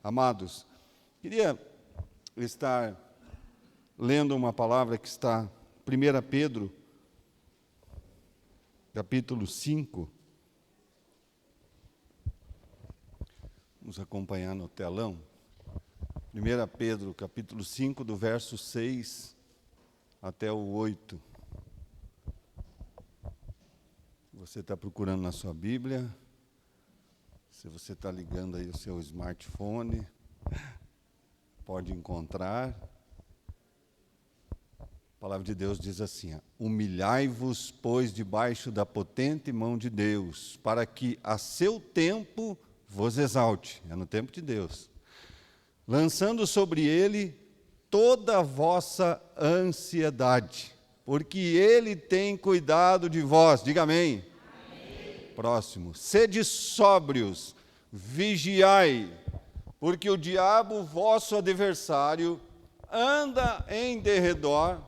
Amados, queria estar lendo uma palavra que está em 1 Pedro, capítulo 5. Vamos acompanhar no telão. 1 Pedro, capítulo 5, do verso 6 até o 8. Você está procurando na sua Bíblia, se você está ligando aí o seu smartphone, pode encontrar. A palavra de Deus diz assim: humilhai-vos, pois, debaixo da potente mão de Deus, para que a seu tempo vos exalte. É no tempo de Deus. Lançando sobre ele toda a vossa ansiedade, porque ele tem cuidado de vós. Diga amém. Próximo. Sede sóbrios, vigiai, porque o diabo, vosso adversário, anda em derredor,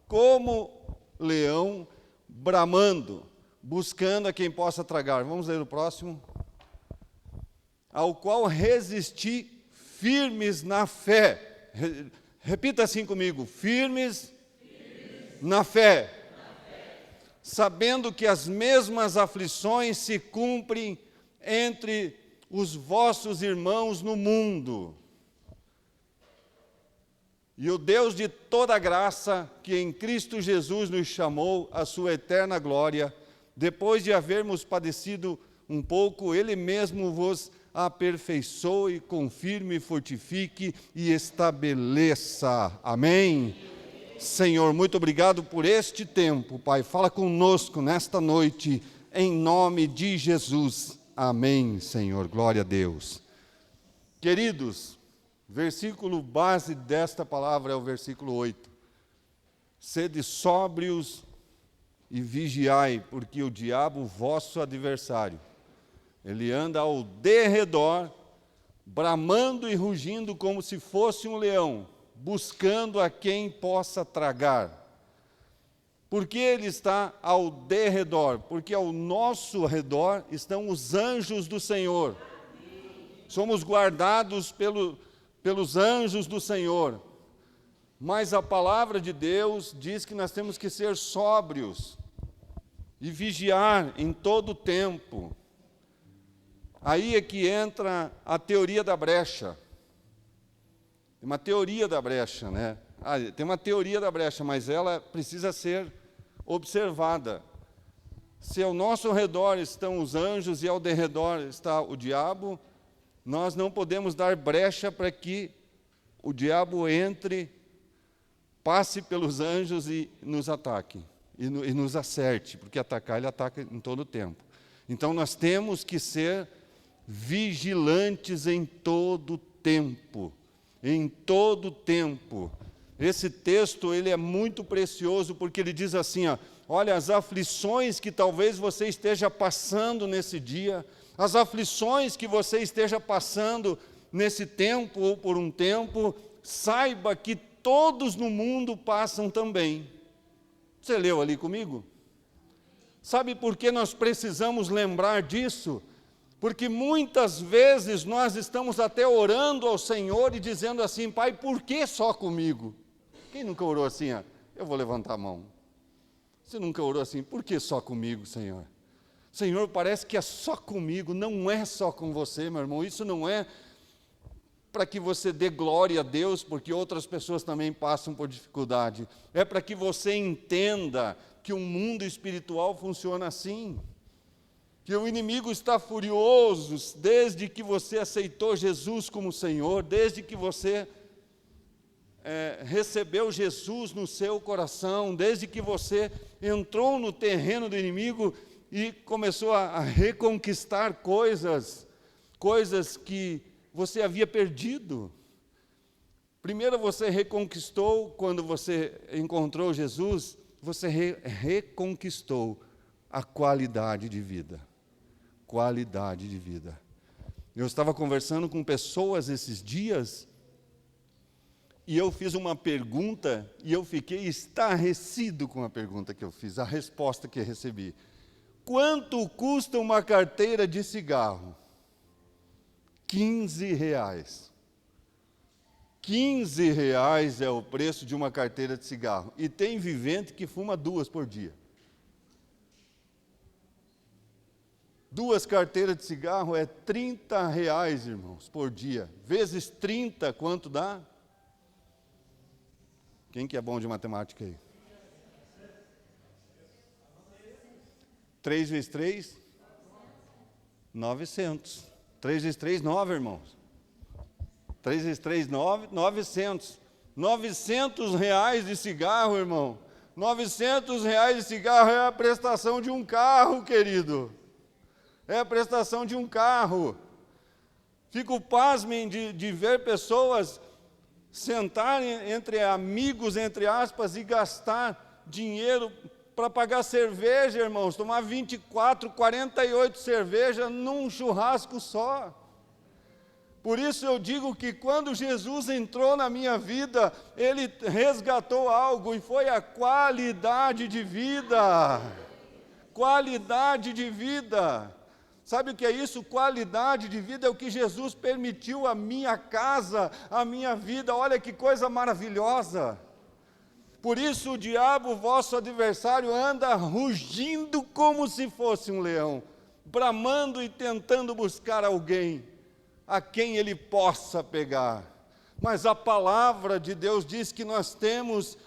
como leão, bramando, buscando a quem possa tragar. Vamos ler o próximo. Ao qual resisti firmes na fé. Repita assim comigo: firmes na fé. Sabendo que as mesmas aflições se cumprem entre os vossos irmãos no mundo. E o Deus de toda graça, que em Cristo Jesus nos chamou à sua eterna glória, depois de havermos padecido um pouco, Ele mesmo vos aperfeiçoe, confirme, fortifique e estabeleça. Amém? Senhor, muito obrigado por este tempo, Pai. Fala conosco nesta noite, em nome de Jesus. Amém, Senhor. Glória a Deus. Queridos, versículo base desta palavra é o versículo 8. Sede sóbrios e vigiai, porque o diabo, vosso adversário, ele anda ao derredor, bramando e rugindo como se fosse um leão, buscando a quem possa tragar. Por que ele está ao derredor? Porque ao nosso redor estão os anjos do Senhor. Somos guardados pelos anjos do Senhor. Mas a palavra de Deus diz que nós temos que ser sóbrios e vigiar em todo o tempo. Aí é que entra a teoria da brecha. Tem uma teoria da brecha, né? Tem uma teoria da brecha, mas ela precisa ser observada. Se ao nosso redor estão os anjos e ao derredor está o diabo, nós não podemos dar brecha para que o diabo entre, passe pelos anjos e nos ataque, e nos acerte, porque atacar, ele ataca em todo o tempo. Então nós temos que ser vigilantes em todo o tempo. Em todo o tempo. Esse texto, ele é muito precioso, porque ele diz assim, olha, as aflições que talvez você esteja passando nesse dia, as aflições que você esteja passando nesse tempo ou por um tempo, saiba que todos no mundo passam também. Você leu ali comigo? Sabe por que nós precisamos lembrar disso? Porque muitas vezes nós estamos até orando ao Senhor e dizendo assim: Pai, por que só comigo? Quem nunca orou assim? Eu vou levantar a mão. Você nunca orou assim: por que só comigo, Senhor? Senhor, parece que é só comigo. Não é só com você, meu irmão. Isso não é para que você dê glória a Deus, porque outras pessoas também passam por dificuldade. É para que você entenda que o mundo espiritual funciona assim. Que o inimigo está furioso desde que você aceitou Jesus como Senhor, desde que você recebeu Jesus no seu coração, desde que você entrou no terreno do inimigo e começou a reconquistar coisas que você havia perdido. Primeiro você reconquistou, quando você encontrou Jesus, você reconquistou a qualidade de vida. Qualidade de vida. Eu estava conversando com pessoas esses dias e eu fiz uma pergunta e eu fiquei estarrecido com a pergunta que eu fiz, a resposta que eu recebi. Quanto custa uma carteira de cigarro? R$15. R$ 15 é o preço de uma carteira de cigarro. E tem vivente que fuma 2 por dia. 2 carteiras de cigarro é R$ 30, irmãos, por dia. Vezes 30, quanto dá? Quem que é bom de matemática aí? 3 vezes 3? 900. 3 vezes 3, 9, irmãos. 3 vezes 3, 9, 900. R$ 900 de cigarro, irmão. R$ 900 de cigarro é a prestação de um carro, querido. É a prestação de um carro. Fico pasmem de ver pessoas sentarem entre amigos, entre aspas, e gastar dinheiro para pagar cerveja, irmãos. Tomar 24, 48 cervejas num churrasco só. Por isso eu digo que quando Jesus entrou na minha vida, Ele resgatou algo e foi a qualidade de vida. Qualidade de vida. Sabe o que é isso? Qualidade de vida é o que Jesus permitiu à minha casa, à minha vida. Olha que coisa maravilhosa. Por isso o diabo, vosso adversário, anda rugindo como se fosse um leão, bramando e tentando buscar alguém a quem ele possa pegar. Mas a palavra de Deus diz que nós temos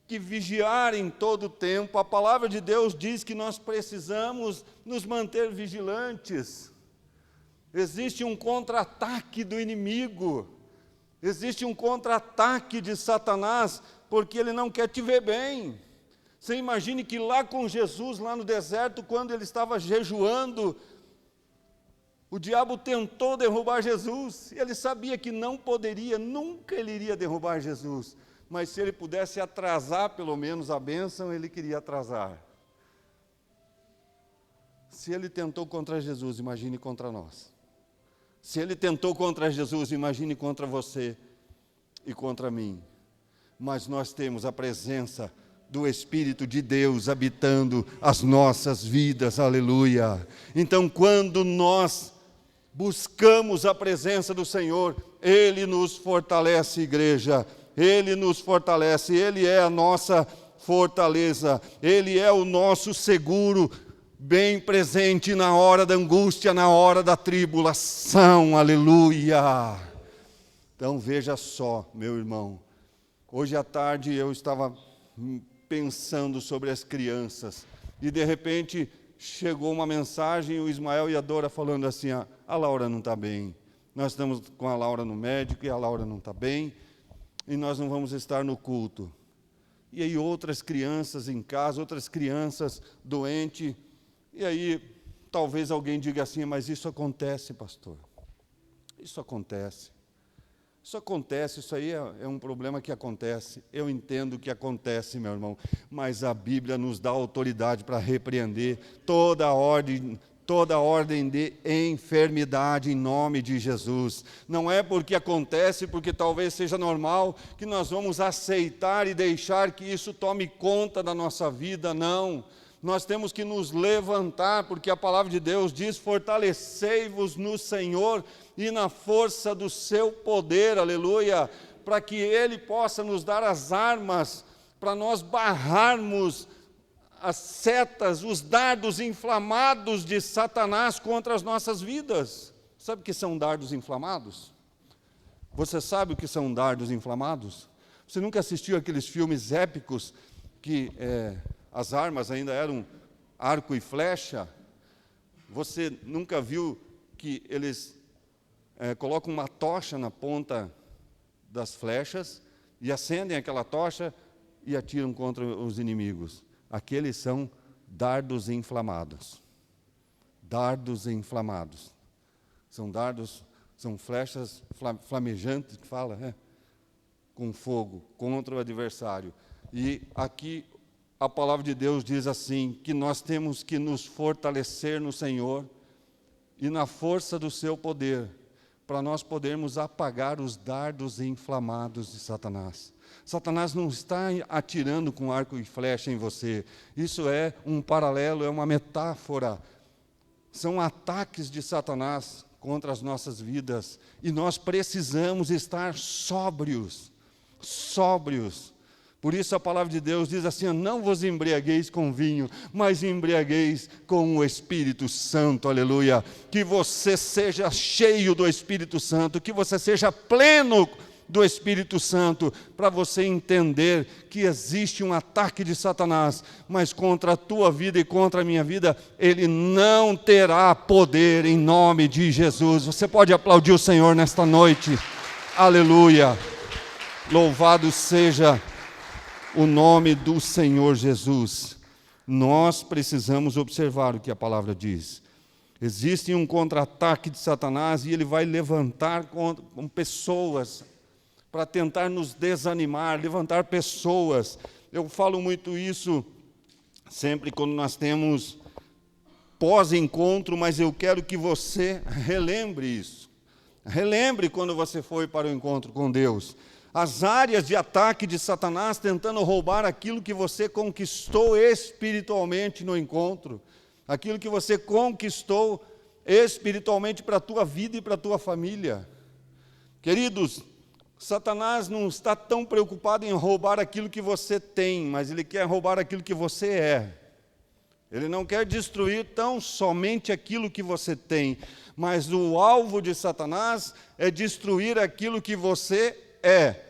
que vigiar em todo o tempo. A palavra de Deus diz que nós precisamos nos manter vigilantes. Existe um contra-ataque do inimigo, existe um contra-ataque de Satanás, porque ele não quer te ver bem. Você imagine que lá com Jesus, lá no deserto, quando ele estava jejuando, o diabo tentou derrubar Jesus. Ele sabia que não poderia, nunca ele iria derrubar Jesus. Mas se ele pudesse atrasar pelo menos a bênção, ele queria atrasar. Se ele tentou contra Jesus, imagine contra nós. Se ele tentou contra Jesus, imagine contra você e contra mim. Mas nós temos a presença do Espírito de Deus habitando as nossas vidas, aleluia. Então, quando nós buscamos a presença do Senhor, Ele nos fortalece, igreja. Ele nos fortalece, Ele é a nossa fortaleza, Ele é o nosso seguro, bem presente na hora da angústia, na hora da tribulação, aleluia. Então veja só, meu irmão, hoje à tarde eu estava pensando sobre as crianças, e de repente chegou uma mensagem, o Ismael e a Dora falando assim, a Laura não está bem, nós estamos com a Laura no médico e a Laura não está bem, e nós não vamos estar no culto. E aí outras crianças em casa, outras crianças doentes, e aí talvez alguém diga assim, mas isso acontece, pastor. Isso acontece. Isso acontece, isso aí é um problema que acontece. Eu entendo que acontece, meu irmão, mas a Bíblia nos dá autoridade para repreender toda ordem de enfermidade em nome de Jesus. Não é porque acontece, porque talvez seja normal, que nós vamos aceitar e deixar que isso tome conta da nossa vida, não. Nós temos que nos levantar, porque a palavra de Deus diz, fortalecei-vos no Senhor e na força do seu poder, aleluia, para que Ele possa nos dar as armas, para nós barrarmos as setas, os dardos inflamados de Satanás contra as nossas vidas. Sabe o que são dardos inflamados? Você sabe o que são dardos inflamados? Você nunca assistiu aqueles filmes épicos que as armas ainda eram arco e flecha? Você nunca viu que eles colocam uma tocha na ponta das flechas e acendem aquela tocha e atiram contra os inimigos? Aqueles são dardos inflamados. Dardos inflamados. São dardos, são flechas flamejantes, que fala, né? Com fogo, contra o adversário. E aqui a palavra de Deus diz assim, que nós temos que nos fortalecer no Senhor e na força do seu poder, para nós podermos apagar os dardos inflamados de Satanás. Satanás não está atirando com arco e flecha em você. Isso é um paralelo, é uma metáfora. São ataques de Satanás contra as nossas vidas. E nós precisamos estar sóbrios. Sóbrios. Por isso a palavra de Deus diz assim: não vos embriagueis com vinho, mas embriagueis com o Espírito Santo, aleluia. Que você seja cheio do Espírito Santo, que você seja pleno do Espírito Santo, para você entender que existe um ataque de Satanás, mas contra a tua vida e contra a minha vida, ele não terá poder em nome de Jesus. Você pode aplaudir o Senhor nesta noite, aleluia. Louvado seja o nome do Senhor Jesus. Nós precisamos observar o que a palavra diz. Existe um contra-ataque de Satanás e ele vai levantar com pessoas para tentar nos desanimar, levantar pessoas. Eu falo muito isso sempre quando nós temos pós-encontro, mas eu quero que você relembre isso. Relembre quando você foi para o encontro com Deus. As áreas de ataque de Satanás tentando roubar aquilo que você conquistou espiritualmente no encontro, aquilo que você conquistou espiritualmente para a tua vida e para a tua família. Queridos, Satanás não está tão preocupado em roubar aquilo que você tem, mas ele quer roubar aquilo que você é. Ele não quer destruir tão somente aquilo que você tem, mas o alvo de Satanás é destruir aquilo que você é.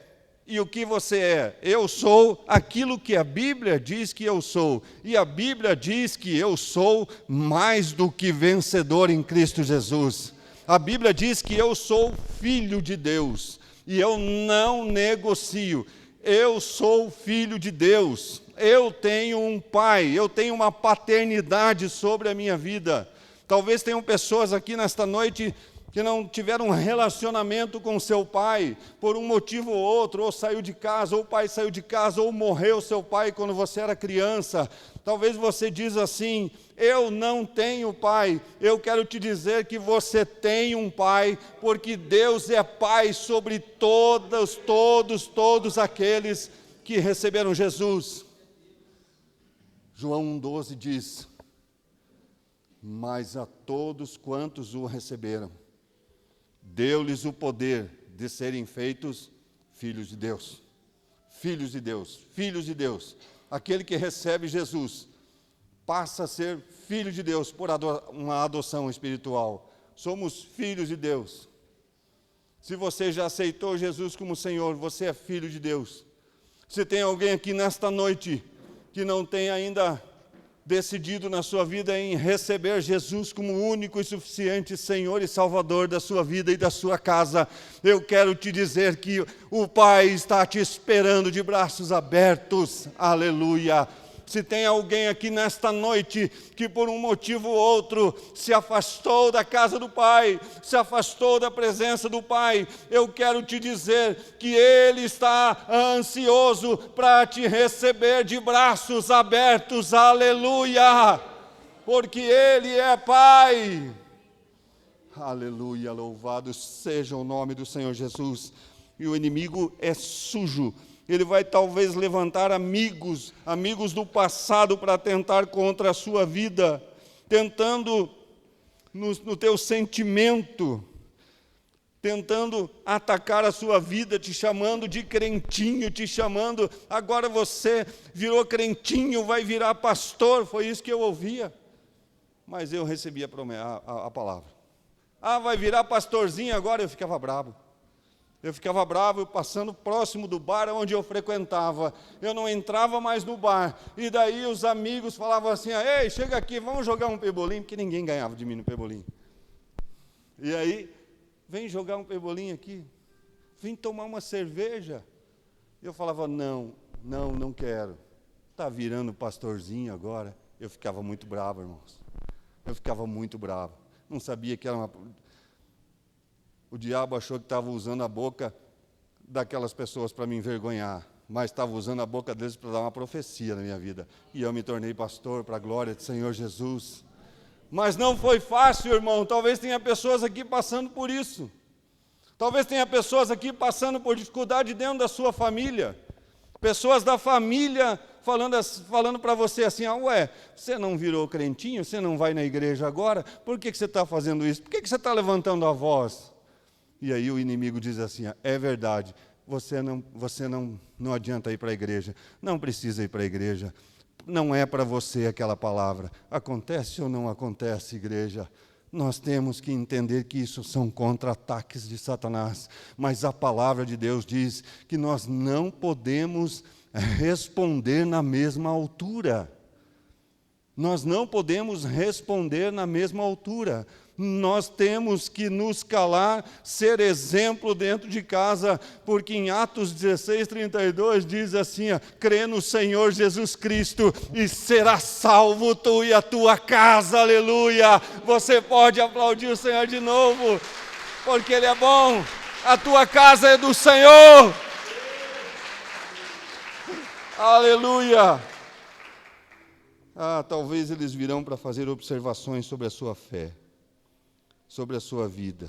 E o que você é? Eu sou aquilo que a Bíblia diz que eu sou. E a Bíblia diz que eu sou mais do que vencedor em Cristo Jesus. A Bíblia diz que eu sou filho de Deus. E eu não negocio. Eu sou filho de Deus. Eu tenho um pai. Eu tenho uma paternidade sobre a minha vida. Talvez tenham pessoas aqui nesta noite que não tiveram um relacionamento com seu pai, por um motivo ou outro, ou saiu de casa, ou o pai saiu de casa, ou morreu seu pai quando você era criança. Talvez você diz assim: eu não tenho pai. Eu quero te dizer que você tem um pai, porque Deus é pai sobre todos aqueles que receberam Jesus. João 1,12 diz: mas a todos quantos o receberam, deu-lhes o poder de serem feitos filhos de Deus. Filhos de Deus, filhos de Deus. Aquele que recebe Jesus passa a ser filho de Deus por uma adoção espiritual. Somos filhos de Deus. Se você já aceitou Jesus como Senhor, você é filho de Deus. Se tem alguém aqui nesta noite que não tem ainda decidido na sua vida em receber Jesus como único e suficiente Senhor e Salvador da sua vida e da sua casa, eu quero te dizer que o Pai está te esperando de braços abertos, aleluia. Se tem alguém aqui nesta noite que por um motivo ou outro se afastou da casa do Pai, se afastou da presença do Pai, eu quero te dizer que Ele está ansioso para te receber de braços abertos, aleluia, porque Ele é Pai. Aleluia, louvado seja o nome do Senhor Jesus. E o inimigo é sujo. Ele vai talvez levantar amigos do passado para tentar contra a sua vida, tentando no teu sentimento, tentando atacar a sua vida, te chamando de crentinho, te chamando, agora você virou crentinho, vai virar pastor, foi isso que eu ouvia. Mas eu recebi a palavra. Ah, vai virar pastorzinho agora, eu ficava bravo. Eu ficava bravo, passando próximo do bar onde eu frequentava. Eu não entrava mais no bar. E daí os amigos falavam assim: ei, chega aqui, vamos jogar um pebolim, porque ninguém ganhava de mim no pebolim. E aí, vem jogar um pebolim aqui, vem tomar uma cerveja. Eu falava: não quero. Está virando pastorzinho agora. Eu ficava muito bravo, irmãos. Eu ficava muito bravo. Não sabia que era uma... O diabo achou que estava usando a boca daquelas pessoas para me envergonhar, mas estava usando a boca deles para dar uma profecia na minha vida. E eu me tornei pastor para a glória do Senhor Jesus. Mas não foi fácil, irmão. Talvez tenha pessoas aqui passando por isso. Talvez tenha pessoas aqui passando por dificuldade dentro da sua família. Pessoas da família falando para você assim, ué, você não virou crentinho, você não vai na igreja agora, por que você está fazendo isso? Por que você está levantando a voz? E aí o inimigo diz assim, é verdade, você não adianta ir para a igreja, não precisa ir para a igreja, não é para você aquela palavra. Acontece ou não acontece, igreja? Nós temos que entender que isso são contra-ataques de Satanás, mas a palavra de Deus diz que nós não podemos responder na mesma altura. Nós não podemos responder na mesma altura. Nós temos que nos calar, ser exemplo dentro de casa, porque em Atos 16:32 diz assim, crê no Senhor Jesus Cristo e será salvo tu e a tua casa, aleluia. Você pode aplaudir o Senhor de novo, porque Ele é bom, a tua casa é do Senhor, aleluia. Talvez eles virão para fazer observações sobre a sua fé, sobre a sua vida.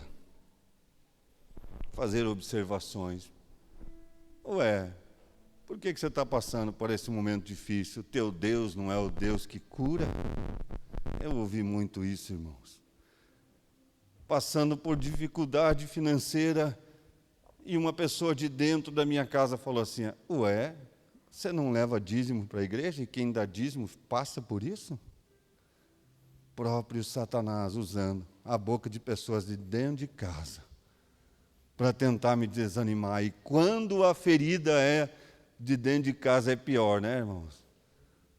Fazer observações. Ué, por que você está passando por esse momento difícil? O teu Deus não é o Deus que cura? Eu ouvi muito isso, irmãos. Passando por dificuldade financeira, e uma pessoa de dentro da minha casa falou assim, ué, você não leva dízimo para a igreja e quem dá dízimo passa por isso? Próprio Satanás usando a boca de pessoas de dentro de casa para tentar me desanimar. E quando a ferida é de dentro de casa é pior, né, irmãos?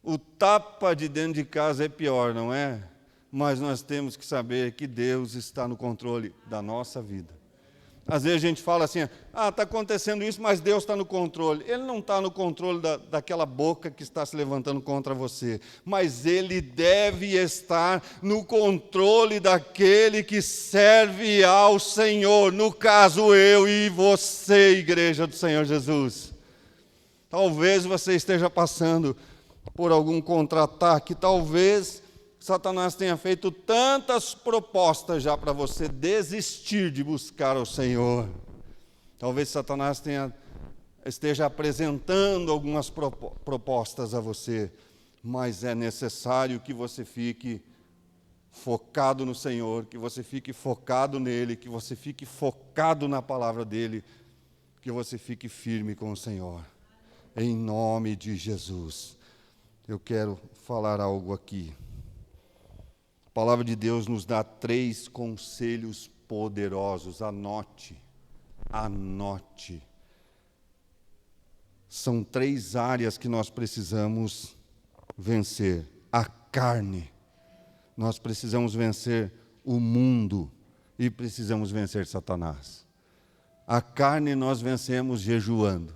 O tapa de dentro de casa é pior, não é? Mas nós temos que saber que Deus está no controle da nossa vida. Às vezes a gente fala assim, está acontecendo isso, mas Deus está no controle. Ele não está no controle daquela boca que está se levantando contra você, mas Ele deve estar no controle daquele que serve ao Senhor, no caso eu e você, igreja do Senhor Jesus. Talvez você esteja passando por algum contra-ataque, talvez Satanás tenha feito tantas propostas já para você desistir de buscar o Senhor. Talvez Satanás esteja apresentando algumas propostas a você, mas é necessário que você fique focado no Senhor, que você fique focado nele, que você fique focado na palavra dele, que você fique firme com o Senhor. Em nome de Jesus. Eu quero falar algo aqui. A palavra de Deus nos dá 3 conselhos poderosos. Anote. São 3 áreas que nós precisamos vencer. A carne. Nós precisamos vencer o mundo e precisamos vencer Satanás. A carne nós vencemos jejuando.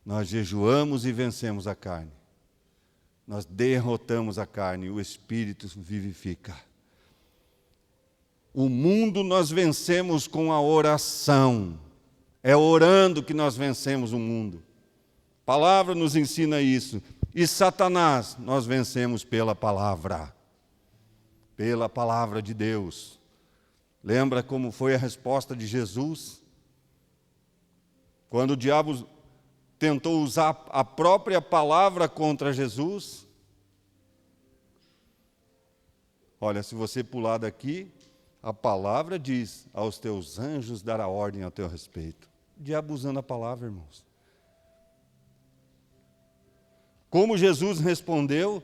Nós jejuamos e vencemos a carne. Nós derrotamos a carne e o Espírito vivifica. O mundo nós vencemos com a oração. É orando que nós vencemos o mundo. A palavra nos ensina isso. E Satanás nós vencemos pela palavra. Pela palavra de Deus. Lembra como foi a resposta de Jesus? Quando o diabo tentou usar a própria palavra contra Jesus. Olha, se você pular daqui, a palavra diz, aos teus anjos dará ordem ao teu respeito. O diabo usando a palavra, irmãos. Como Jesus respondeu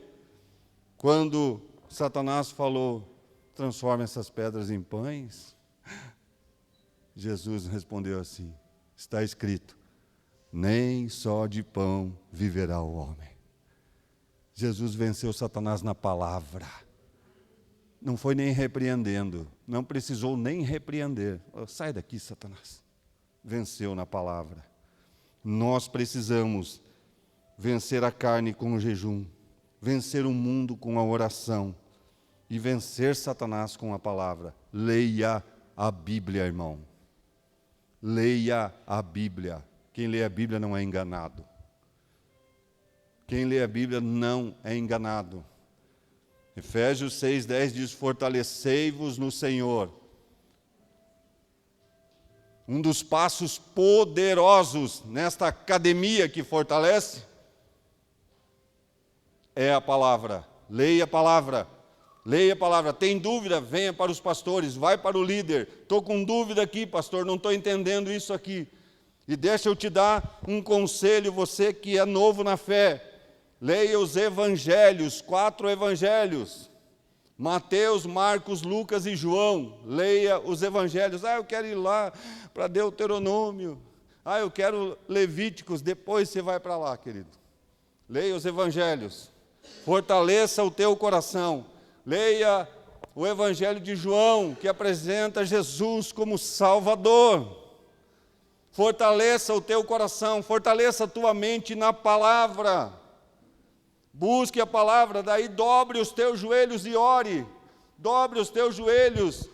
quando Satanás falou, transforma essas pedras em pães? Jesus respondeu assim, está escrito, nem só de pão viverá o homem. Jesus venceu Satanás na palavra. Não foi nem repreendendo, não precisou nem repreender. Sai daqui, Satanás. Venceu na palavra. Nós precisamos vencer a carne com o jejum, vencer o mundo com a oração e vencer Satanás com a palavra. Leia a Bíblia, irmão. Leia a Bíblia. Quem lê a Bíblia não é enganado. Quem lê a Bíblia não é enganado. Efésios 6:10 diz, fortalecei-vos no Senhor. Um dos passos poderosos nesta academia que fortalece é a palavra. Leia a palavra. Leia a palavra. Tem dúvida? Venha para os pastores, vai para o líder. Estou com dúvida aqui, pastor, não estou entendendo isso aqui. E deixa eu te dar um conselho, você que é novo na fé. Leia os evangelhos, 4 evangelhos. Mateus, Marcos, Lucas e João. Leia os evangelhos. Eu quero ir lá para Deuteronômio. Eu quero Levíticos. Depois você vai para lá, querido. Leia os evangelhos. Fortaleça o teu coração. Leia o evangelho de João, que apresenta Jesus como Salvador. Fortaleça o teu coração, fortaleça a tua mente na palavra. Busque a palavra, daí dobre os teus joelhos e ore. Dobre os teus joelhos.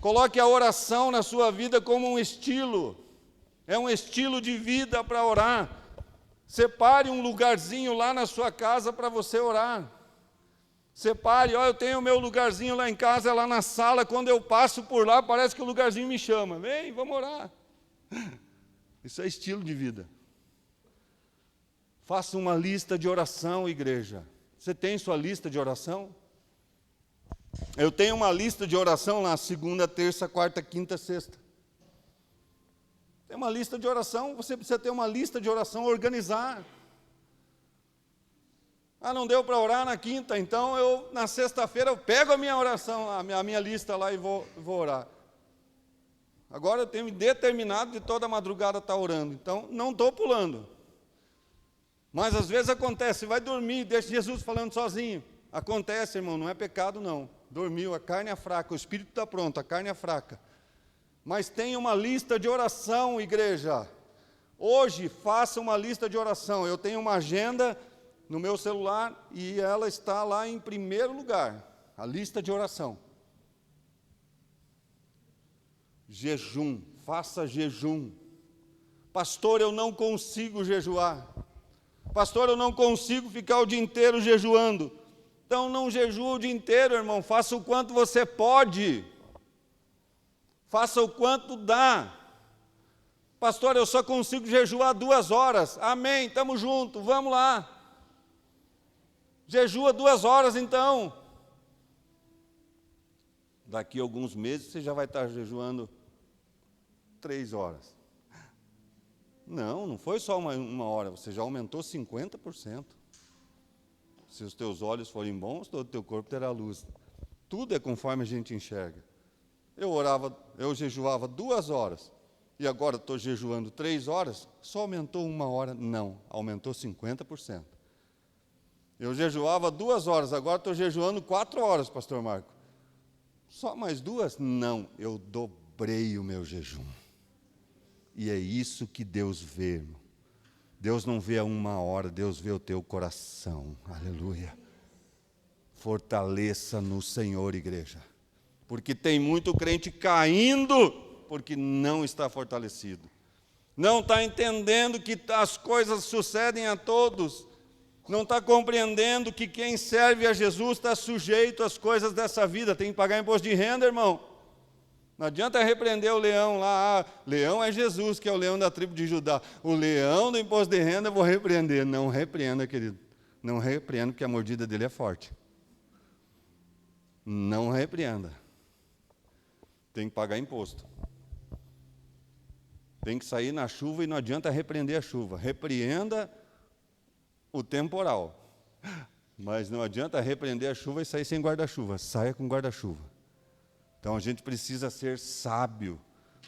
Coloque a oração na sua vida como um estilo. É um estilo de vida para orar. Separe um lugarzinho lá na sua casa para você orar. Separe, eu tenho o meu lugarzinho lá em casa, lá na sala, quando eu passo por lá, parece que o lugarzinho me chama. Vem, vamos orar. Isso é estilo de vida. Faça uma lista de oração, igreja. Você tem sua lista de oração? Eu tenho uma lista de oração lá, segunda, terça, quarta, quinta, sexta. Tem uma lista de oração, você precisa ter uma lista de oração, organizar. Não deu para orar na quinta, então na sexta-feira eu pego a minha oração, a minha lista lá e vou orar. Agora eu tenho me determinado de toda madrugada estar orando, então não estou pulando. Mas às vezes acontece, vai dormir, deixa Jesus falando sozinho. Acontece, irmão, não é pecado não. Dormiu, a carne é fraca, o espírito está pronto, a carne é fraca. Mas tenha uma lista de oração, igreja. Hoje, faça uma lista de oração. Eu tenho uma agenda no meu celular e ela está lá em primeiro lugar, a lista de oração. Jejum, faça jejum. Pastor, eu não consigo jejuar. Pastor, eu não consigo ficar o dia inteiro jejuando. Então não jejua o dia inteiro, irmão, faça o quanto você pode. Faça o quanto dá. Pastor, eu só consigo jejuar 2 horas. Amém, estamos juntos, vamos lá. Jejua 2 horas então. Daqui a alguns meses você já vai estar jejuando 3 horas. Não foi só uma hora, você já aumentou 50%. Se os teus olhos forem bons, todo o teu corpo terá luz. Tudo é conforme a gente enxerga. Eu jejuava 2 horas, e agora estou jejuando 3 horas, só aumentou 1 hora? Não, aumentou 50%. Eu jejuava 2 horas, agora estou jejuando 4 horas, pastor Marco. Só mais 2? Não, eu dobrei o meu jejum. E é isso que Deus vê, irmão. Deus não vê a 1 hora, Deus vê o teu coração. Aleluia. Fortaleça no Senhor, igreja. Porque tem muito crente caindo, porque não está fortalecido. Não está entendendo que as coisas sucedem a todos. Não está compreendendo que quem serve a Jesus está sujeito às coisas dessa vida. Tem que pagar imposto de renda, irmão. Não adianta repreender o leão lá. Leão é Jesus, que é o leão da tribo de Judá. O leão do imposto de renda eu vou repreender. Não repreenda, querido. Não repreenda, porque a mordida dele é forte. Não repreenda. Tem que pagar imposto. Tem que sair na chuva e não adianta repreender a chuva. Repreenda o temporal. Mas não adianta repreender a chuva e sair sem guarda-chuva. Saia com guarda-chuva. Então a gente precisa ser sábio.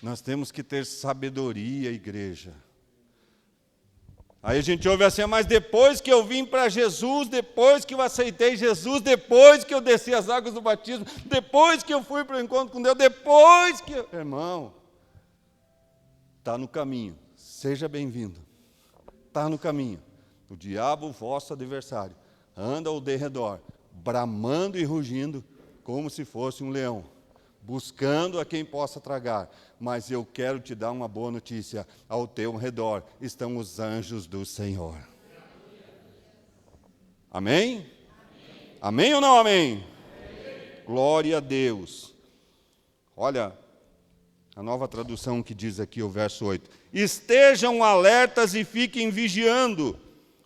Nós temos que ter sabedoria, igreja. Aí a gente ouve assim, mas depois que eu vim para Jesus, depois que eu aceitei Jesus, depois que eu desci as águas do batismo, depois que eu fui para o encontro com Deus, depois que... Irmão, está no caminho. Seja bem-vindo. Está no caminho. O diabo, vosso adversário, anda ao derredor, bramando e rugindo, como se fosse um leão, buscando a quem possa tragar. Mas eu quero te dar uma boa notícia: ao teu redor estão os anjos do Senhor. Amém? Amém ou não amém? Amém. Glória a Deus. Olha, a nova tradução que diz aqui o verso 8. Estejam alertas e fiquem vigiando.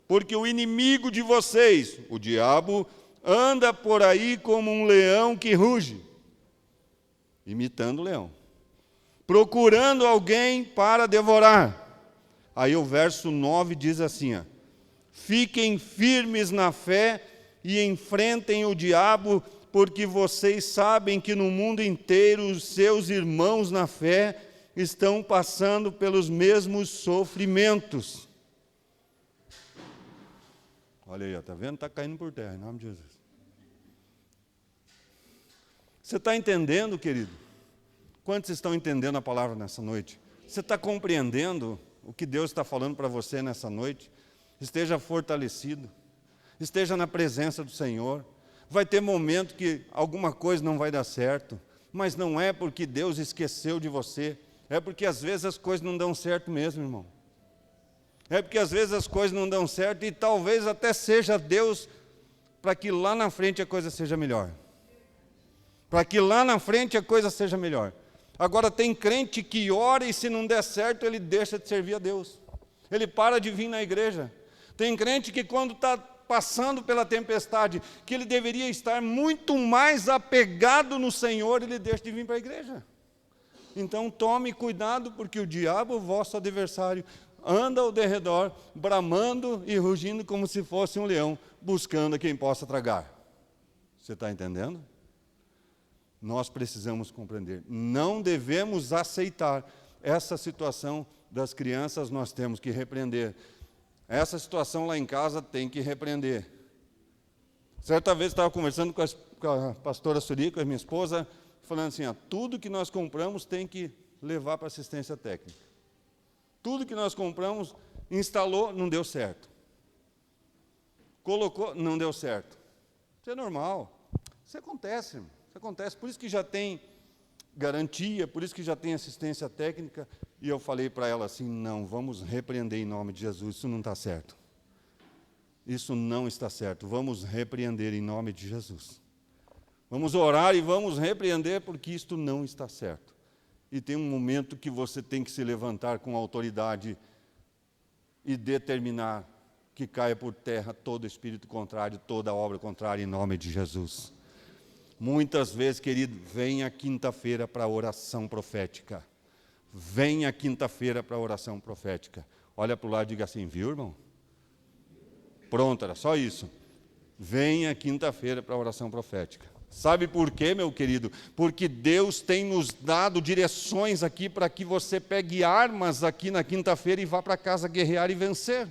porque o inimigo de vocês, o diabo, anda por aí como um leão que ruge, imitando o leão, procurando alguém para devorar. Aí o verso 9 diz assim, ó, fiquem firmes na fé e enfrentem o diabo, porque vocês sabem que no mundo inteiro os seus irmãos na fé estão passando pelos mesmos sofrimentos. Olha aí, está vendo? Está caindo por terra, em nome de Jesus. Você está entendendo, querido? Quantos estão entendendo a palavra nessa noite? Você está compreendendo o que Deus está falando para você nessa noite? Esteja fortalecido, esteja na presença do Senhor. Vai ter momento que alguma coisa não vai dar certo, mas não é porque Deus esqueceu de você, é porque às vezes as coisas não dão certo mesmo, irmão. É porque às vezes as coisas não dão certo e talvez até seja Deus para que lá na frente a coisa seja melhor. Para que lá na frente a coisa seja melhor. Agora tem crente que ora e se não der certo ele deixa de servir a Deus. Ele para de vir na igreja. Tem crente que quando está passando pela tempestade, que ele deveria estar muito mais apegado no Senhor, ele deixa de vir para a igreja. Então tome cuidado, porque o diabo, vosso adversário, anda ao derredor, bramando e rugindo como se fosse um leão, buscando a quem possa tragar. Você está entendendo? Nós precisamos compreender. Não devemos aceitar essa situação das crianças, nós temos que repreender. Essa situação lá em casa tem que repreender. Certa vez eu estava conversando com a pastora Suri, com a minha esposa, falando assim, ó, tudo que nós compramos tem que levar para assistência técnica. Tudo que nós compramos, instalou, não deu certo. Colocou, não deu certo. Isso é normal. Isso acontece, irmão. Isso acontece. Por isso que já tem garantia, por isso que já tem assistência técnica. E eu falei para ela assim, não, vamos repreender em nome de Jesus, isso não está certo. Isso não está certo, vamos repreender em nome de Jesus. Vamos orar e vamos repreender, porque isto não está certo. E tem um momento que você tem que se levantar com autoridade e determinar que caia por terra todo espírito contrário, toda obra contrária em nome de Jesus. Muitas vezes, querido, venha quinta-feira para a oração profética. Venha quinta-feira para a oração profética. Olha para o lado e diga assim, viu, irmão? Pronto, era só isso. Venha quinta-feira para a oração profética. Sabe por quê, meu querido? Porque Deus tem nos dado direções aqui para que você pegue armas aqui na quinta-feira e vá para casa guerrear e vencer.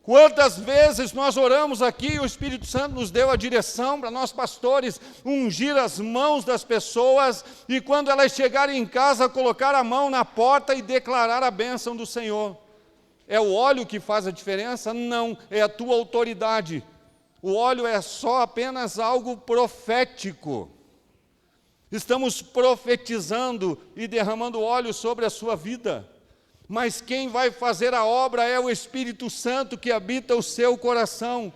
Quantas vezes nós oramos aqui, o Espírito Santo nos deu a direção para nós pastores ungir as mãos das pessoas e quando elas chegarem em casa, colocar a mão na porta e declarar a bênção do Senhor. É o óleo que faz a diferença? Não, é a tua autoridade. O óleo é só apenas algo profético. Estamos profetizando e derramando óleo sobre a sua vida. Mas quem vai fazer a obra é o Espírito Santo que habita o seu coração.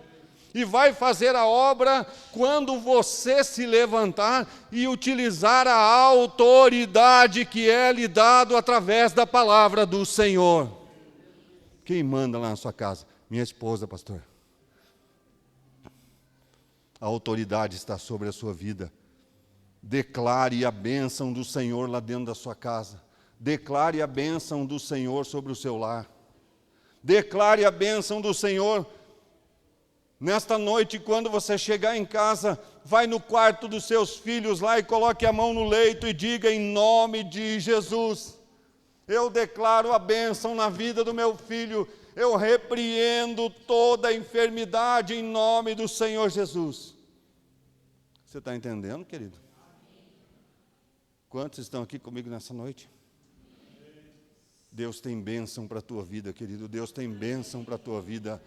E vai fazer a obra quando você se levantar e utilizar a autoridade que é lhe dado através da palavra do Senhor. Quem manda lá na sua casa? Minha esposa, pastor. A autoridade está sobre a sua vida. Declare a bênção do Senhor lá dentro da sua casa. Declare a bênção do Senhor sobre o seu lar. Declare a bênção do Senhor. Nesta noite, quando você chegar em casa, vai no quarto dos seus filhos lá e coloque a mão no leito e diga em nome de Jesus. Eu declaro a bênção na vida do meu filho. Eu repreendo toda a enfermidade em nome do Senhor Jesus. Você está entendendo, querido? Quantos estão aqui comigo nessa noite? Deus tem bênção para a tua vida, querido. Deus tem bênção para a tua vida.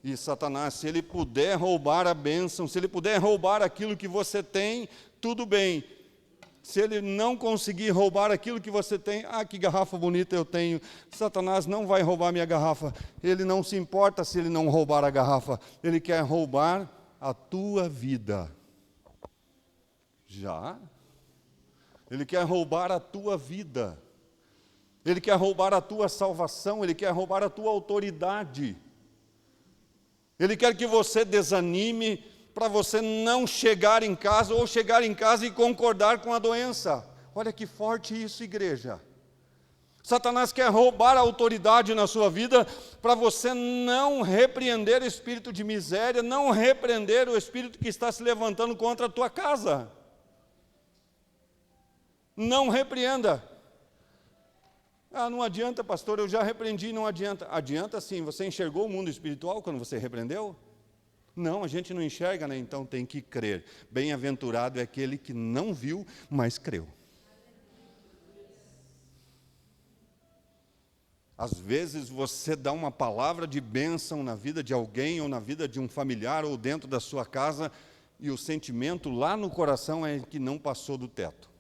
E Satanás, se ele puder roubar a bênção, se ele puder roubar aquilo que você tem, tudo bem. Se ele não conseguir roubar aquilo que você tem, que garrafa bonita eu tenho. Satanás não vai roubar minha garrafa. Ele não se importa se ele não roubar a garrafa. Ele quer roubar a tua vida. Já? Ele quer roubar a tua vida. Ele quer roubar a tua salvação, ele quer roubar a tua autoridade. Ele quer que você desanime para você não chegar em casa ou chegar em casa e concordar com a doença. Olha que forte isso, igreja. Satanás quer roubar a autoridade na sua vida para você não repreender o espírito de miséria, não repreender o espírito que está se levantando contra a tua casa. Não repreenda. Não adianta, pastor, eu já repreendi, não adianta. Adianta sim, você enxergou o mundo espiritual quando você repreendeu? Não, a gente não enxerga, né? Então tem que crer. Bem-aventurado é aquele que não viu, mas creu. Às vezes você dá uma palavra de bênção na vida de alguém, ou na vida de um familiar, ou dentro da sua casa, e o sentimento lá no coração é que não passou do teto.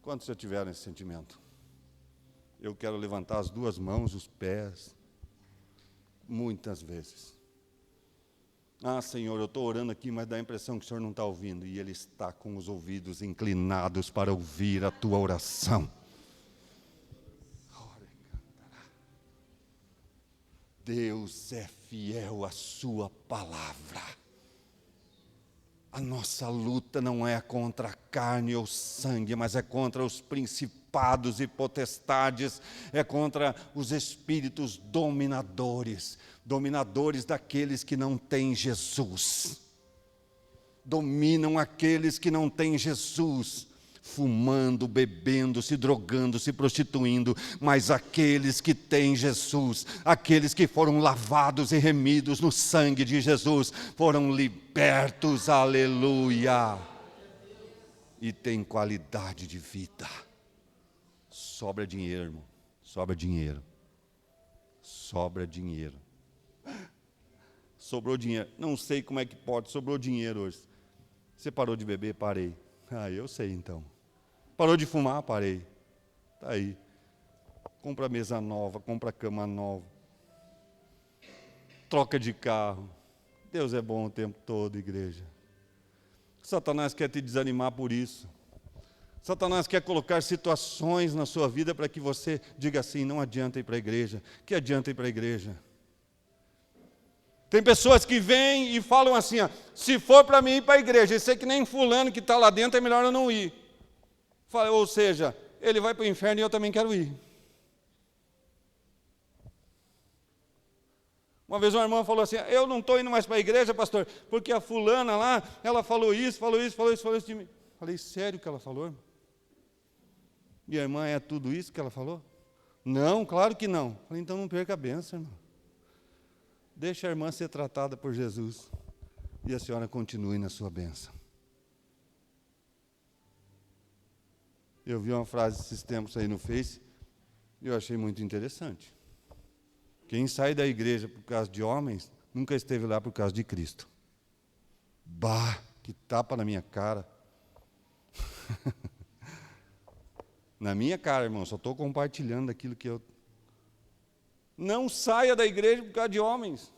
Quantos já tiveram esse sentimento? Eu quero levantar as duas mãos, os pés, muitas vezes. Senhor, eu estou orando aqui, mas dá a impressão que o Senhor não está ouvindo, e Ele está com os ouvidos inclinados para ouvir a tua oração. Deus é fiel à sua palavra. A nossa luta não é contra a carne ou sangue, mas é contra os principados e potestades, é contra os espíritos dominadores, dominadores daqueles que não têm Jesus. Dominam aqueles que não têm Jesus, fumando, bebendo, se drogando, se prostituindo, mas aqueles que têm Jesus, aqueles que foram lavados e remidos no sangue de Jesus, foram libertos, aleluia, e têm qualidade de vida. Sobra dinheiro, irmão, sobra dinheiro, sobra dinheiro. Sobrou dinheiro, não sei como é que pode, sobrou dinheiro hoje. Você parou de beber? Parei. Eu sei então. Parou de fumar? Parei. Está aí. Compra mesa nova, compra cama nova. Troca de carro. Deus é bom o tempo todo, igreja. Satanás quer te desanimar por isso. Satanás quer colocar situações na sua vida para que você diga assim, não adianta ir para a igreja. Que adianta ir para a igreja? Tem pessoas que vêm e falam assim, se for para mim ir para a igreja, eu sei que nem fulano que está lá dentro, é melhor eu não ir. Ou seja, ele vai para o inferno e eu também quero ir. Uma vez uma irmã falou assim, eu não estou indo mais para a igreja, pastor, porque a fulana lá, ela falou isso de mim. Falei, sério que ela falou, irmão? E a irmã, é tudo isso que ela falou? Não, claro que não. Falei, então não perca a bênção, irmão. Deixa a irmã ser tratada por Jesus e a senhora continue na sua bênção. Eu vi uma frase esses tempos aí no Face e eu achei muito interessante. Quem sai da igreja por causa de homens, nunca esteve lá por causa de Cristo. Bah, que tapa na minha cara. Na minha cara, irmão, só estou compartilhando aquilo que eu... Não saia da igreja por causa de homens.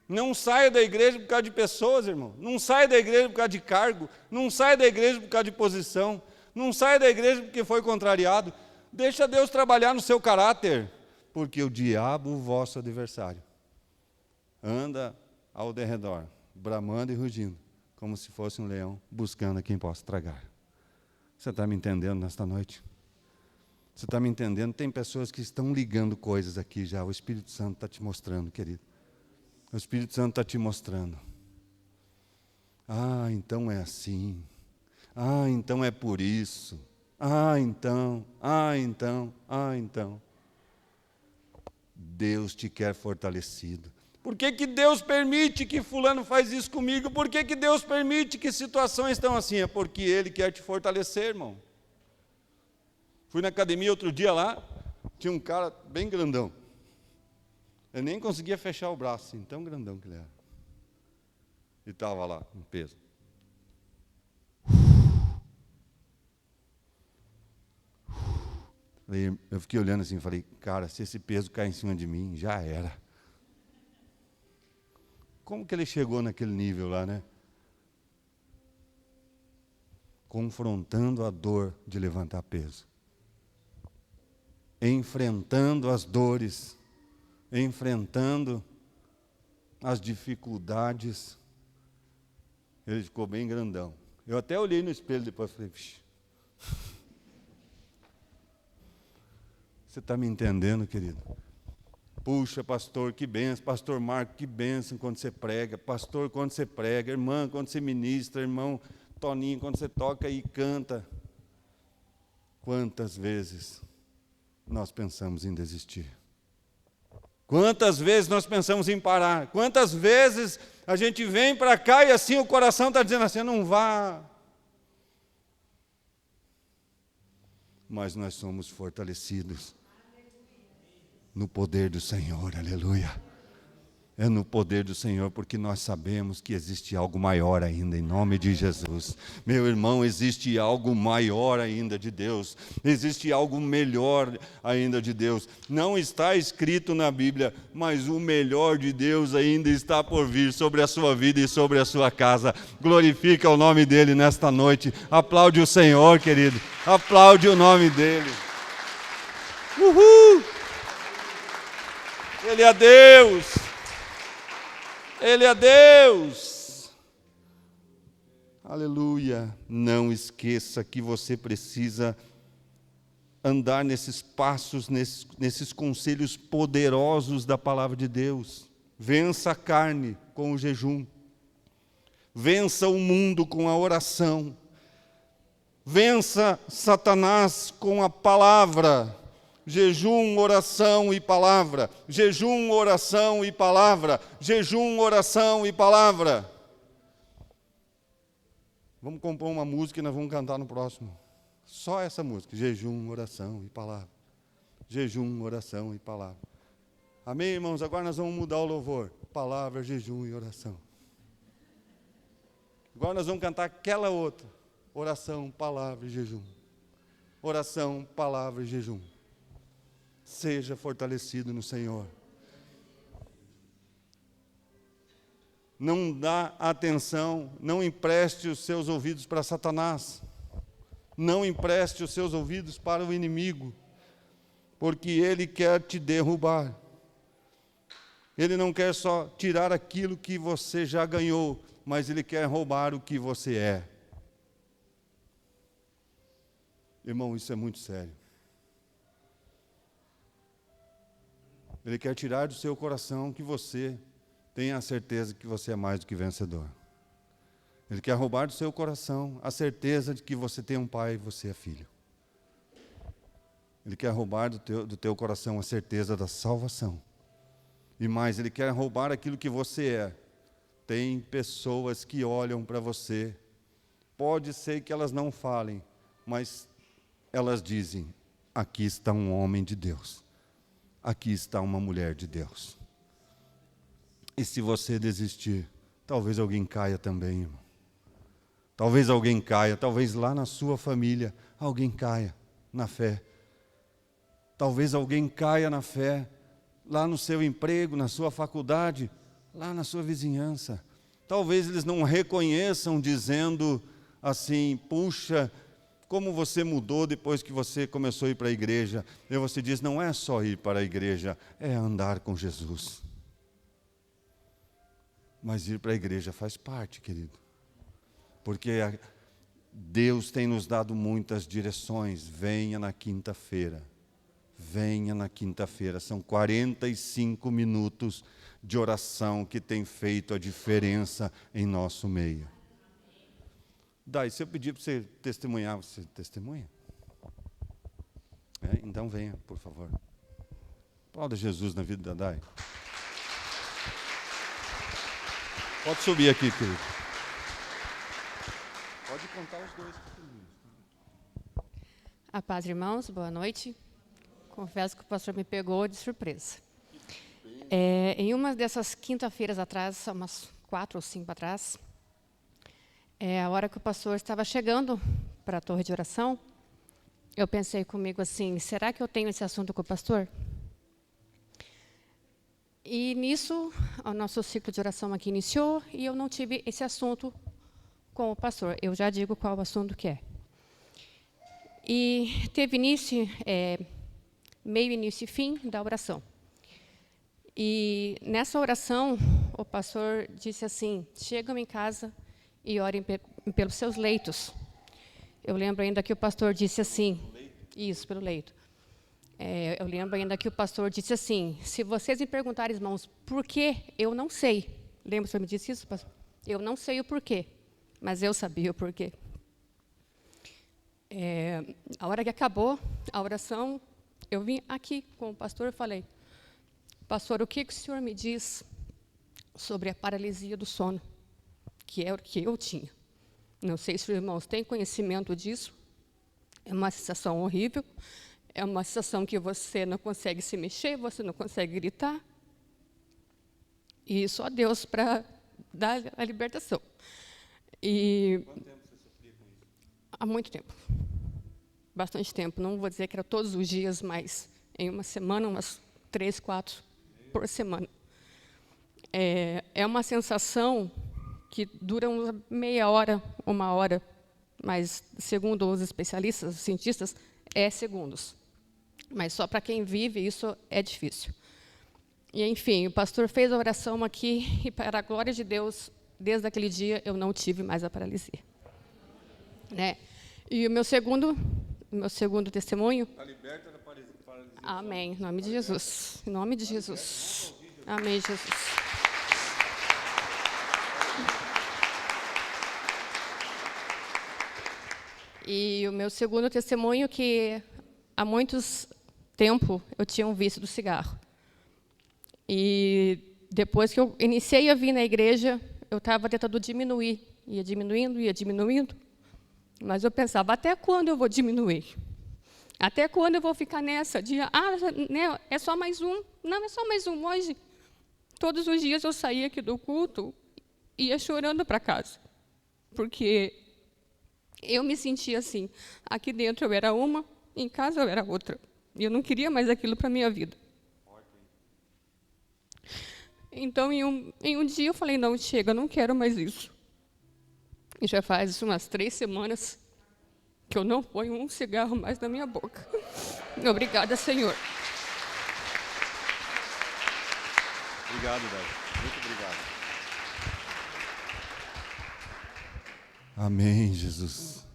Não saia da igreja por causa de pessoas, irmão. Não saia da igreja por causa de cargo. Não saia da igreja por causa de posição. Não saia da igreja porque foi contrariado. Deixa Deus trabalhar no seu caráter. Porque o diabo, o vosso adversário, anda ao derredor, bramando e rugindo, como se fosse um leão, buscando a quem possa tragar. Você está me entendendo nesta noite? Você está me entendendo? Tem pessoas que estão ligando coisas aqui já. O Espírito Santo está te mostrando, querido. O Espírito Santo está te mostrando. Então é assim. Então é por isso. Então. Deus te quer fortalecido. Por que que Deus permite que fulano faz isso comigo? Por que que Deus permite que situações estão assim? É porque Ele quer te fortalecer, irmão. Fui na academia outro dia lá, tinha um cara bem grandão. Eu nem conseguia fechar o braço, assim, tão grandão que ele era. E estava lá, em peso. Eu fiquei olhando assim, falei, cara, se esse peso cair em cima de mim, já era. Como que ele chegou naquele nível lá, né? Confrontando a dor de levantar peso. Enfrentando as dores, enfrentando as dificuldades, ele ficou bem grandão. Eu até olhei no espelho depois e falei, vixe. Você está me entendendo, querido? Puxa, pastor, que bênção. Pastor Marco, que bênção quando você prega. Pastor, quando você prega. Irmã, quando você ministra. Irmão Toninho, quando você toca e canta. Quantas vezes nós pensamos em desistir? Quantas vezes nós pensamos em parar? Quantas vezes a gente vem para cá e assim o coração está dizendo assim, não vá. Mas nós somos fortalecidos no poder do Senhor, aleluia. É no poder do Senhor, porque nós sabemos que existe algo maior ainda, em nome de Jesus. Meu irmão, existe algo maior ainda de Deus. Existe algo melhor ainda de Deus. Não está escrito na Bíblia, mas o melhor de Deus ainda está por vir sobre a sua vida e sobre a sua casa. Glorifica o nome dEle nesta noite. Aplaude o Senhor, querido. Aplaude o nome dEle. Uhul! Ele é Deus. Ele é Deus. Aleluia. Não esqueça que você precisa andar nesses passos, nesses conselhos poderosos da palavra de Deus. Vença a carne com o jejum. Vença o mundo com a oração. Vença Satanás com a palavra. Jejum, oração e palavra. Jejum, oração e palavra. Jejum, oração e palavra. Vamos compor uma música e nós vamos cantar no próximo. Só essa música. Jejum, oração e palavra. Jejum, oração e palavra. Amém, irmãos? Agora nós vamos mudar o louvor. Palavra, jejum e oração. Agora nós vamos cantar aquela outra. Oração, palavra e jejum. Oração, palavra e jejum. Seja fortalecido no Senhor. Não dá atenção, não empreste os seus ouvidos para Satanás. Não empreste os seus ouvidos para o inimigo, porque ele quer te derrubar. Ele não quer só tirar aquilo que você já ganhou, mas ele quer roubar o que você é. Irmão, isso é muito sério. Ele quer tirar do seu coração que você tenha a certeza que você é mais do que vencedor. Ele quer roubar do seu coração a certeza de que você tem um pai e você é filho. Ele quer roubar do teu coração a certeza da salvação. E mais, ele quer roubar aquilo que você é. Tem pessoas que olham para você. Pode ser que elas não falem, mas elas dizem, aqui está um homem de Deus. Aqui está uma mulher de Deus. E se você desistir, talvez alguém caia também, irmão. Talvez alguém caia, talvez lá na sua família, alguém caia na fé. Talvez alguém caia na fé, lá no seu emprego, na sua faculdade, lá na sua vizinhança. Talvez eles não reconheçam dizendo assim, puxa, como você mudou depois que você começou a ir para a igreja. E você diz, não é só ir para a igreja, é andar com Jesus. Mas ir para a igreja faz parte, querido. Porque Deus tem nos dado muitas direções. Venha na quinta-feira. Venha na quinta-feira. São 45 minutos de oração que tem feito a diferença em nosso meio. Daí, se eu pedir para você testemunhar, você testemunha? Então venha, por favor. Aplauda Jesus na vida da Dai. Pode subir aqui, querido. Pode contar os dois. A paz, irmãos, boa noite. Confesso que o pastor me pegou de surpresa. Em uma dessas quinta-feiras atrás, umas 4 ou 5 atrás, a hora que o pastor estava chegando para a torre de oração, eu pensei comigo assim, será que eu tenho esse assunto com o pastor? E nisso, o nosso ciclo de oração aqui iniciou e eu não tive esse assunto com o pastor. Eu já digo qual o assunto que é. E teve início, meio, início e fim da oração. E nessa oração, o pastor disse assim: chegam em casa e orem pelos seus leitos. Eu lembro ainda que o pastor disse assim, isso, pelo leito. Eu lembro ainda que o pastor disse assim: se vocês me perguntarem, irmãos, por quê, eu não sei. Lembra que o senhor me disse isso, pastor? Eu não sei o porquê, mas eu sabia o porquê. A hora que acabou a oração, eu vim aqui com o pastor e falei: pastor, o que o senhor me diz sobre a paralisia do sono, que é o que eu tinha? Não sei se os irmãos têm conhecimento disso. É uma sensação horrível. É uma sensação que você não consegue se mexer, você não consegue gritar. E só Deus para dar a libertação. E Quanto tempo você sofria com isso? há muito tempo. Bastante tempo. Não vou dizer que era todos os dias, mas em uma semana, umas 3, 4 por semana. É uma sensação que dura uma meia hora, 1 hora, mas, segundo os especialistas, os cientistas, é segundos. Mas só para quem vive, isso é difícil. E, enfim, o pastor fez a oração aqui, e, para a glória de Deus, desde aquele dia, eu não tive mais a paralisia. Né? E o meu segundo testemunho... Está liberta da paralisia. Amém. Em nome de Jesus. Em nome de Jesus. Amém, Jesus. E o meu segundo testemunho, que há muitos tempo eu tinha um vício do cigarro. E depois que eu iniciei a vir na igreja, eu estava tentando diminuir. Ia diminuindo. Mas eu pensava: até quando eu vou diminuir? Até quando eu vou ficar nessa? Né, é só mais um. Não, é só mais um. Hoje, todos os dias eu saía aqui do culto e ia chorando para casa. Porque eu me sentia assim. Aqui dentro eu era uma, em casa eu era outra. E eu não queria mais aquilo para a minha vida. Então, em um dia eu falei: não, chega, eu não quero mais isso. E já faz umas 3 semanas que eu não ponho um cigarro mais na minha boca. Obrigada, Senhor. Obrigado, Davi. Muito obrigado. Amém, Jesus.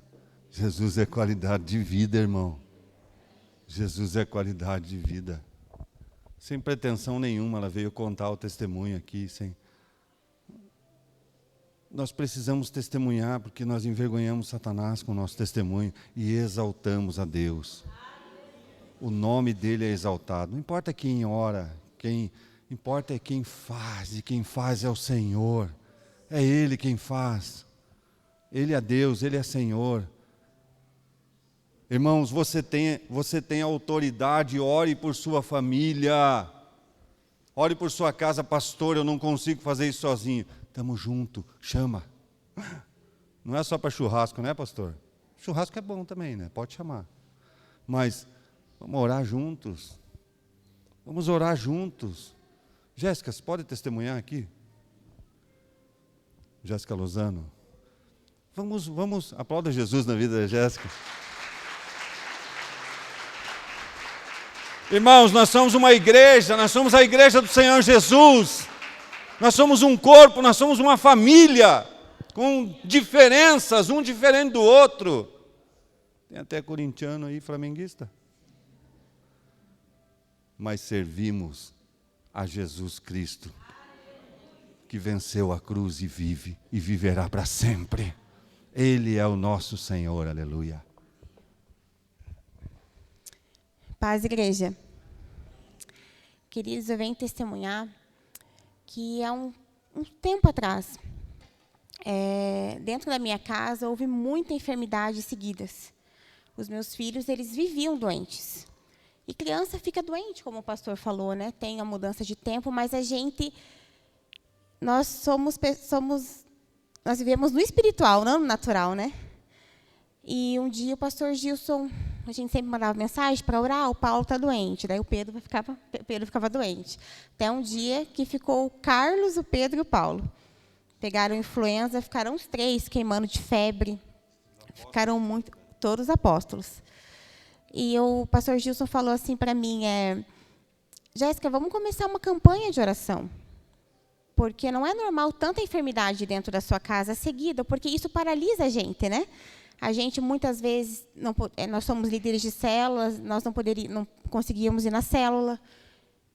Jesus é qualidade de vida, irmão. Jesus é qualidade de vida. Sem pretensão nenhuma, ela veio contar o testemunho aqui. Nós precisamos testemunhar, porque nós envergonhamos Satanás com o nosso testemunho e exaltamos a Deus. O nome dele é exaltado. Não importa quem ora, importa é quem faz, e quem faz é o Senhor. É Ele quem faz. Ele é Deus, Ele é Senhor. Irmãos, você tem autoridade, ore por sua família. Ore por sua casa. Pastor, eu não consigo fazer isso sozinho. Estamos juntos, chama. Não é só para churrasco, né, pastor? Churrasco é bom também, né? Pode chamar. Mas vamos orar juntos. Vamos orar juntos. Jéssica, você pode testemunhar aqui? Jéssica Lozano. Vamos, aplauda Jesus na vida da Jéssica. Irmãos, nós somos uma igreja, nós somos a igreja do Senhor Jesus. Nós somos um corpo, nós somos uma família, com diferenças, um diferente do outro. Tem até corintiano aí, flamenguista. Mas servimos a Jesus Cristo, que venceu a cruz e vive, e viverá para sempre. Ele é o nosso Senhor, aleluia. Paz, igreja. Queridos, eu venho testemunhar que há um tempo atrás, dentro da minha casa, houve muitas enfermidades seguidas. Os meus filhos, eles viviam doentes. E criança fica doente, como o pastor falou, né? Tem a mudança de tempo, mas nós vivemos no espiritual, não no natural, né? E um dia o pastor Gilson, a gente sempre mandava mensagem para orar: o Paulo está doente. Daí o Pedro ficava doente. Até um dia que ficou o Carlos, o Pedro e o Paulo. Pegaram influenza, ficaram os 3 queimando de febre. Ficaram muito, todos os apóstolos. E o pastor Gilson falou assim para mim: Jéssica, vamos começar uma campanha de oração. porque não é normal tanta enfermidade dentro da sua casa seguida, porque isso paralisa a gente, né? A gente, muitas vezes, nós somos líderes de células, nós não conseguíamos ir na célula,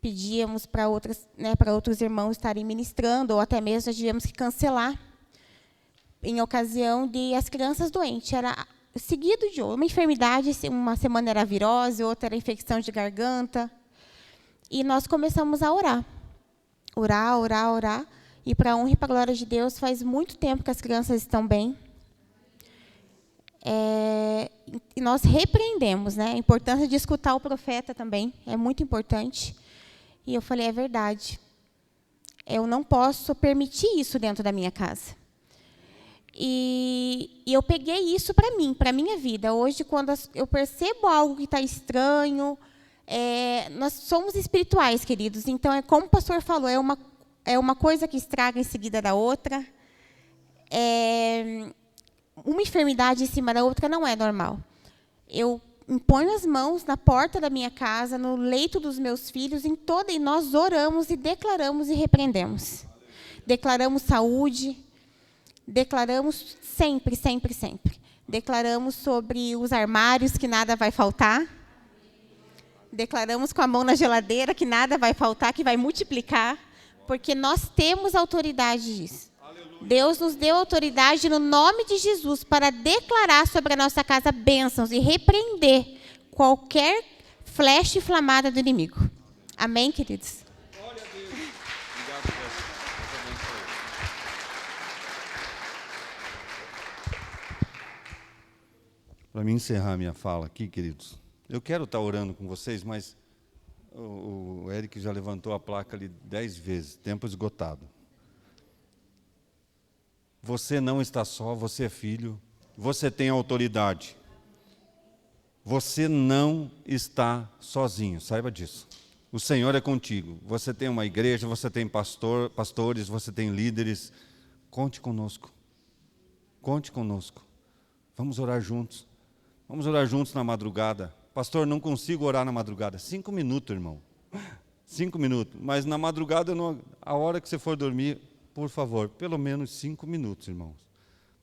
pedíamos para outros irmãos estarem ministrando, ou até mesmo nós tivemos que cancelar, em ocasião de as crianças doentes. Era seguido de uma enfermidade, uma semana era virose, outra era infecção de garganta. E nós começamos a orar. Orar. E, para a honra e para a glória de Deus, faz muito tempo que as crianças estão bem. E nós repreendemos, né? A importância de escutar o profeta também é muito importante. E eu falei, é verdade. Eu não posso permitir isso dentro da minha casa. E eu peguei isso para mim, para a minha vida. Hoje, quando eu percebo algo que está estranho, nós somos espirituais, queridos. Então, como o pastor falou, é uma coisa que estraga em seguida da outra. Uma enfermidade em cima da outra não é normal. Eu imponho as mãos na porta da minha casa, no leito dos meus filhos, e nós oramos e declaramos e repreendemos. Declaramos saúde, declaramos sempre. Declaramos sobre os armários que nada vai faltar. Declaramos com a mão na geladeira que nada vai faltar, que vai multiplicar, porque nós temos autoridade disso. Deus nos deu autoridade no nome de Jesus para declarar sobre a nossa casa bênçãos e repreender qualquer flecha inflamada do inimigo. Amém, queridos? Glória a Deus. Obrigado, pastor. Para mim encerrar minha fala aqui, queridos, eu quero estar orando com vocês, mas o Eric já levantou a placa ali 10 vezes, tempo esgotado. Você não está só, você é filho, você tem autoridade. Você não está sozinho, saiba disso. O Senhor é contigo. Você tem uma igreja, você tem pastores, você tem líderes. Conte conosco. Conte conosco. Vamos orar juntos. Vamos orar juntos na madrugada. Pastor, não consigo orar na madrugada. 5 minutos, irmão. 5 minutos. Mas na madrugada, a hora que você for dormir, por favor, pelo menos 5 minutos, irmãos.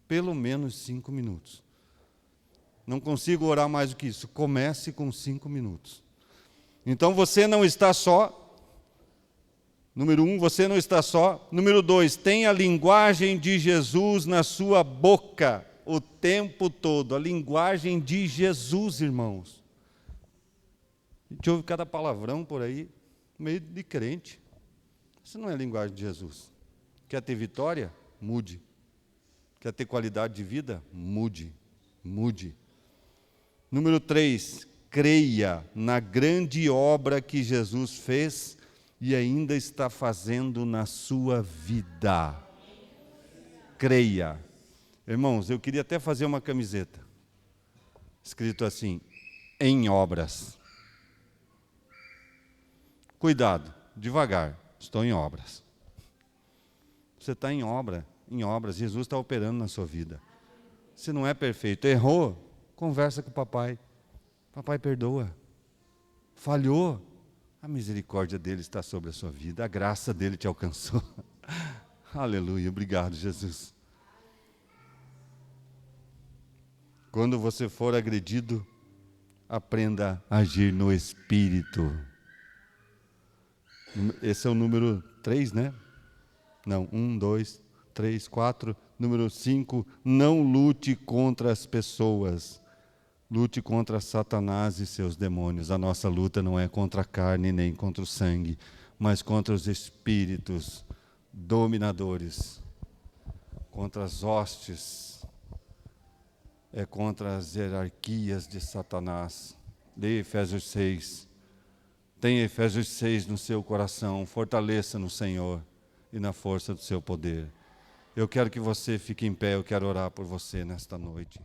Pelo menos 5 minutos. Não consigo orar mais do que isso. Comece com 5 minutos. Então, você não está só. Número 1, você não está só. Número 2, tenha a linguagem de Jesus na sua boca o tempo todo. A linguagem de Jesus, irmãos. A gente ouve cada palavrão por aí, meio de crente. Isso não é a linguagem de Jesus. Quer ter vitória? Mude. Quer ter qualidade de vida? Mude. Mude. Número 3, creia na grande obra que Jesus fez e ainda está fazendo na sua vida. Creia. Irmãos, eu queria até fazer uma camiseta, escrito assim, em obras. Cuidado, devagar, estou em obras. Você está em obras, Jesus está operando na sua vida. Se não é perfeito, errou, conversa com o papai. Papai, perdoa. Falhou, a misericórdia dele está sobre a sua vida, a graça dele te alcançou. Aleluia, obrigado, Jesus. Quando você for agredido, aprenda a agir no Espírito. Esse é o número 3, né? Não, 1, 2, 3, 4. Número 5, não lute contra as pessoas. Lute contra Satanás e seus demônios. A nossa luta não é contra a carne nem contra o sangue, mas contra os espíritos dominadores, contra as hostes, contra as hierarquias de Satanás. Leia Efésios 6. Tenha Efésios 6 no seu coração. Fortaleça no Senhor e na força do seu poder. Eu quero que você fique em pé, eu quero orar por você nesta noite.